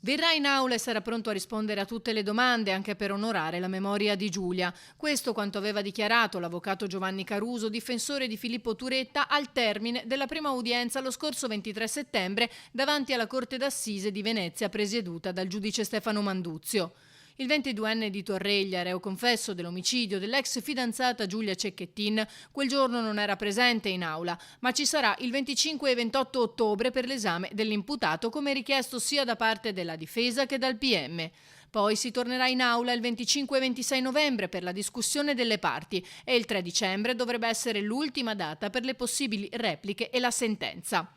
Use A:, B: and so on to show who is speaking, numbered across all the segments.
A: Verrà in aula e sarà pronto a rispondere a tutte le domande, anche per onorare la memoria di Giulia. Questo quanto aveva dichiarato l'avvocato Giovanni Caruso, difensore di Filippo Turetta, al termine della prima udienza lo scorso 23 settembre davanti alla Corte d'Assise di Venezia presieduta dal giudice Stefano Manduzio. Il 22enne di Torreglia, reo confesso dell'omicidio dell'ex fidanzata Giulia Cecchettin, quel giorno non era presente in aula, ma ci sarà il 25 e 28 ottobre per l'esame dell'imputato, come richiesto sia da parte della difesa che dal PM. Poi si tornerà in aula il 25 e 26 novembre per la discussione delle parti e il 3 dicembre dovrebbe essere l'ultima data per le possibili repliche e la sentenza.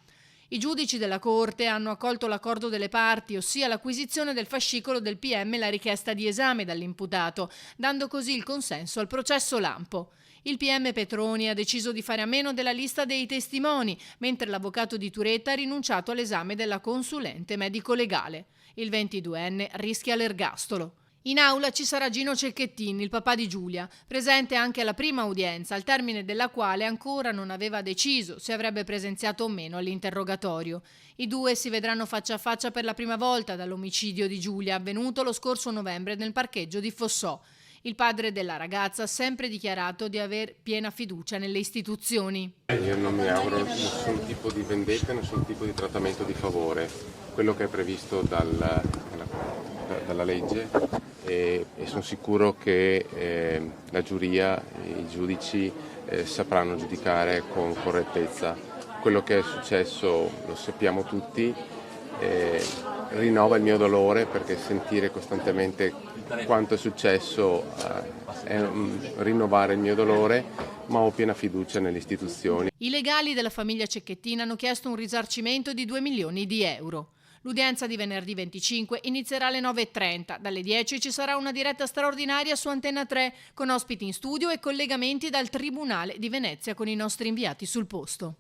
A: I giudici della Corte hanno accolto l'accordo delle parti, ossia l'acquisizione del fascicolo del PM e la richiesta di esame dall'imputato, dando così il consenso al processo lampo. Il PM Petroni ha deciso di fare a meno della lista dei testimoni, mentre l'avvocato di Turetta ha rinunciato all'esame della consulente medico-legale. Il 22enne rischia l'ergastolo. In aula ci sarà Gino Cecchettin, il papà di Giulia, presente anche alla prima udienza, al termine della quale ancora non aveva deciso se avrebbe presenziato o meno all'interrogatorio. I due si vedranno faccia a faccia per la prima volta dall'omicidio di Giulia, avvenuto lo scorso novembre nel parcheggio di Fossò. Il padre della ragazza ha sempre dichiarato di aver piena fiducia nelle istituzioni.
B: Io non mi auguro nessun tipo di vendetta, nessun tipo di trattamento di favore. Quello che è previsto dalla legge e sono sicuro che la giuria, i giudici sapranno giudicare con correttezza. Quello che è successo lo sappiamo tutti, rinnova il mio dolore perché sentire costantemente quanto è successo è rinnovare il mio dolore, ma ho piena fiducia nelle istituzioni.
A: I legali della famiglia Cecchettin hanno chiesto un risarcimento di 2 milioni di euro. L'udienza di venerdì 25 inizierà alle 9:30. Dalle 10 ci sarà una diretta straordinaria su Antenna 3 con ospiti in studio e collegamenti dal Tribunale di Venezia con i nostri inviati sul posto.